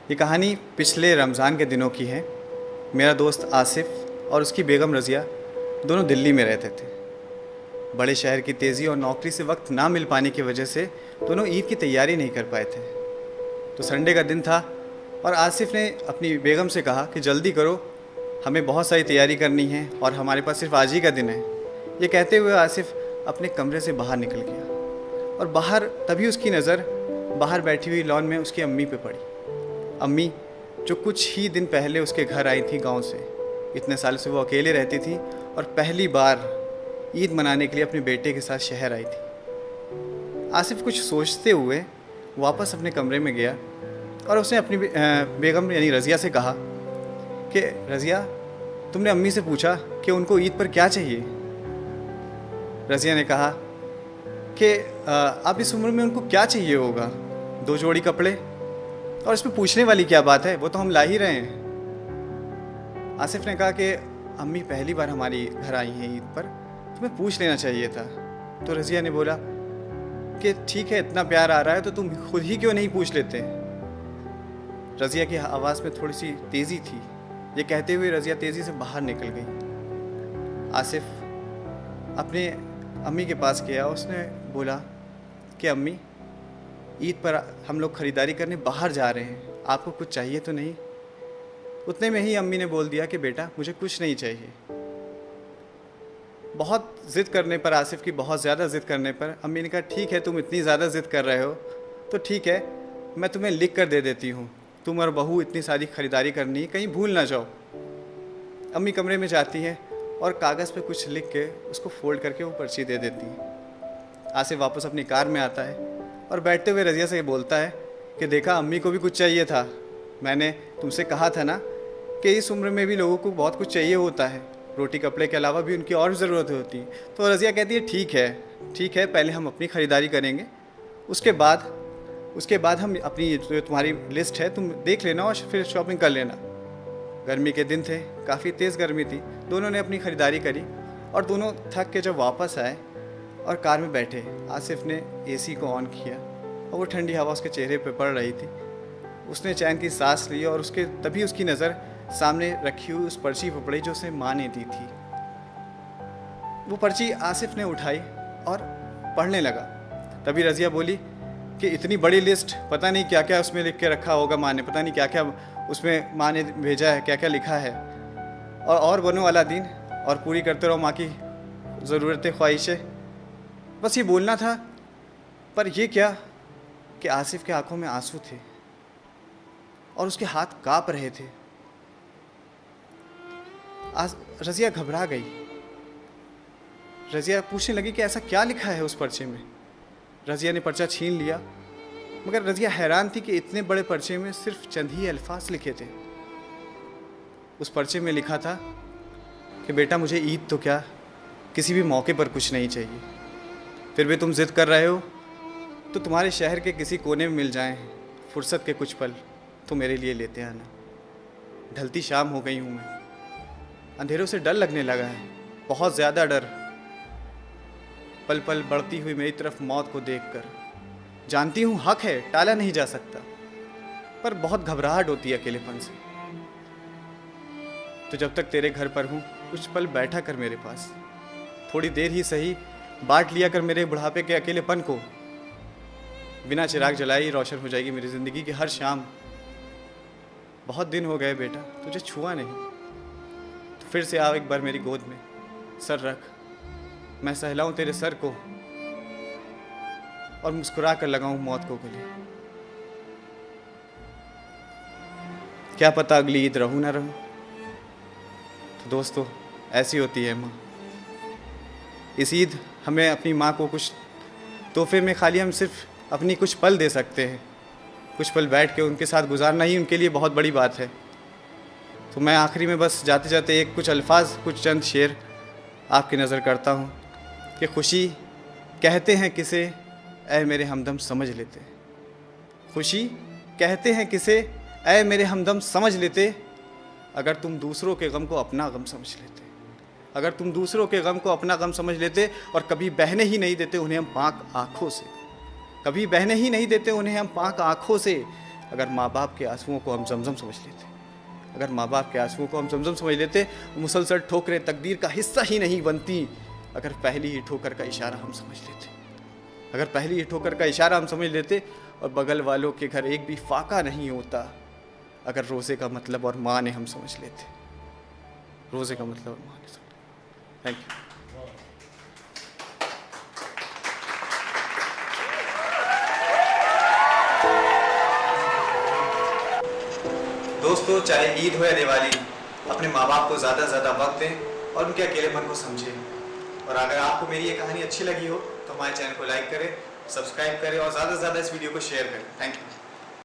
ये कहानी पिछले रमज़ान के दिनों की है। मेरा दोस्त आसिफ़ और उसकी बेगम रज़िया दोनों दिल्ली में रहते थे। बड़े शहर की तेज़ी और नौकरी से वक्त ना मिल पाने की वजह से दोनों ईद की तैयारी नहीं कर पाए थे। तो संडे का दिन था और आसिफ़ ने अपनी बेगम से कहा कि जल्दी करो, हमें बहुत सारी तैयारी करनी है और हमारे पास सिर्फ आज ही का दिन है। ये कहते हुए आसिफ़ अपने कमरे से बाहर निकल गया और बाहर तभी उसकी नज़र बाहर बैठी हुई लॉन में उसकी अम्मी पे पड़ी। अम्मी जो कुछ ही दिन पहले उसके घर आई थी गांव से। इतने साल से वो अकेले रहती थी और पहली बार ईद मनाने के लिए अपने बेटे के साथ शहर आई थी। आसिफ़ कुछ सोचते हुए वापस अपने कमरे में गया और उसने अपनी बेगम यानी रज़िया से कहा कि रज़िया, तुमने अम्मी से पूछा कि उनको ईद पर क्या चाहिए? रज़िया ने कहा कि अब इस उम्र में उनको क्या चाहिए होगा, 2 जोड़ी कपड़े, और इसमें पूछने वाली क्या बात है, वो तो हम ला ही रहे हैं। आसिफ़ ने कहा कि अम्मी पहली बार हमारी घर आई हैं ईद पर, तुम्हें पूछ लेना चाहिए था। तो रज़िया ने बोला कि ठीक है, इतना प्यार आ रहा है तो तुम खुद ही क्यों नहीं पूछ लेते। रज़िया की आवाज़ में थोड़ी सी तेज़ी थी। ये कहते हुए रज़िया तेज़ी से बाहर निकल गई। आसिफ़ अपने अम्मी के पास गया। उसने बोला कि अम्मी, ईद पर हम लोग ख़रीदारी करने बाहर जा रहे हैं, आपको कुछ चाहिए तो नहीं? उतने में ही अम्मी ने बोल दिया कि बेटा मुझे कुछ नहीं चाहिए। बहुत ज़िद करने पर, आसिफ़ की बहुत ज़्यादा ज़िद करने पर अम्मी ने कहा ठीक है, तुम इतनी ज़्यादा ज़िद कर रहे हो तो ठीक है, मैं तुम्हें लिख कर दे देती हूँ। तुम और बहू इतनी सारी ख़रीदारी करनी है, कहीं भूल ना जाओ। अम्मी कमरे में जाती हैं और कागज़ पे कुछ लिख के उसको फ़ोल्ड करके वो पर्ची दे देती हैं। आसिफ़ वापस अपनी कार में आता है और बैठते हुए रज़िया से बोलता है कि देखा, अम्मी को भी कुछ चाहिए था। मैंने तुमसे कहा था ना कि इस उम्र में भी लोगों को बहुत कुछ चाहिए होता है, रोटी कपड़े के अलावा भी उनकी और ज़रूरत होती है। तो रज़िया कहती है ठीक है, पहले हम अपनी ख़रीदारी करेंगे, उसके बाद हम अपनी जो तुम्हारी लिस्ट है तुम देख लेना और फिर शॉपिंग कर लेना। गर्मी के दिन थे, काफ़ी तेज़ गर्मी थी। दोनों ने अपनी ख़रीदारी करी और दोनों थक के जब वापस आए और कार में बैठे, आसिफ़ ने एसी को ऑन किया और वो ठंडी हवा उसके चेहरे पे पड़ रही थी। उसने चैन की सांस ली और तभी उसकी नज़र सामने रखी हुई उस पर्ची पर पड़ी जो उसे माँ ने दी थी। वो पर्ची आसिफ़ ने उठाई और पढ़ने लगा। तभी रज़िया बोली कि इतनी बड़ी लिस्ट, पता नहीं क्या क्या उसमें लिख के रखा होगा माँ ने, पता नहीं क्या क्या उसमें माँ ने भेजा है, क्या क्या लिखा है। और बनो वाला दिन और पूरी करते रहो माँ की ज़रूरतें, ख्वाहिशें। बस ये बोलना था, पर ये क्या कि आसिफ़ के आंखों में आंसू थे और उसके हाथ काँप रहे थे। रज़िया घबरा गई। रज़िया पूछने लगी कि ऐसा क्या लिखा है उस पर्चे में। रज़िया ने पर्चा छीन लिया, मगर रज़िया हैरान थी कि इतने बड़े पर्चे में सिर्फ चंद ही अल्फाज लिखे थे। उस पर्चे में लिखा था कि बेटा, मुझे ईद तो क्या, किसी भी मौके पर कुछ नहीं चाहिए। फिर भी तुम ज़िद कर रहे हो तो तुम्हारे शहर के किसी कोने में मिल जाएं फुर्सत के कुछ पल, तो मेरे लिए लेते आना। ढलती शाम हो गई हूँ मैं, अंधेरों से डर लगने लगा है, बहुत ज़्यादा डर। पल पल बढ़ती हुई मेरी तरफ मौत को देखकर जानती हूँ हक है, टाला नहीं जा सकता, पर बहुत घबराहट होती है अकेलेपन से। तो जब तक तेरे घर पर हूँ, कुछ पल बैठा कर मेरे पास, थोड़ी देर ही सही बांट लिया कर मेरे बुढ़ापे के अकेलेपन को। बिना चिराग जलाए ही रोशन हो जाएगी मेरी ज़िंदगी की हर शाम। बहुत दिन हो गए बेटा तुझे छुआ नहीं, तो फिर से आओ एक बार मेरी गोद में, सर रख, मैं सहलाऊं तेरे सर को और मुस्कुरा कर लगाऊं मौत को गले। क्या पता अगली ईद रहूं ना रहूं। तो दोस्तों, ऐसी होती है माँ। इस ईद हमें अपनी माँ को कुछ तोहफे में खाली हम सिर्फ अपनी कुछ पल दे सकते हैं। कुछ पल बैठ के उनके साथ गुजारना ही उनके लिए बहुत बड़ी बात है। तो मैं आखिरी में बस जाते जाते कुछ अल्फाज, कुछ चंद शेर आपकी नज़र करता हूँ कि खुशी कहते हैं किसे, ऐ मेरे हमदम समझ लेते। खुशी कहते हैं किसे, ऐ मेरे हमदम समझ लेते, अगर तुम दूसरों के गम को अपना गम समझ लेते। अगर तुम दूसरों के गम को अपना गम समझ लेते और कभी बहने ही नहीं देते उन्हें हम पाक आँखों से, कभी बहने ही नहीं देते उन्हें हम पाक आँखों से, अगर माँ बाप के आंसुओं को हम जमजम समझ लेते, अगर माँ बाप के आंसुओं को हम जमजम समझ लेते, मुसलसल ठोकरें तकदीर का हिस्सा ही नहीं बनती। अगर पहली ही ठोकर का इशारा हम समझ लेते, अगर पहली ही ठोकर का इशारा हम समझ लेते, और बगल वालों के घर एक भी फाका नहीं होता। अगर रोज़े का मतलब और माँ ने हम समझ लेते, रोज़े का मतलब और माँ ने समझ। Thank you. दोस्तों, चाहे ईद हो या दिवाली, अपने माँ बाप को ज़्यादा से ज़्यादा वक्त दें और उनके अकेलेपन को समझें। और अगर आपको मेरी ये कहानी अच्छी लगी हो तो हमारे चैनल को लाइक करें, सब्सक्राइब करें और ज़्यादा से ज़्यादा इस वीडियो को शेयर करें। Thank you.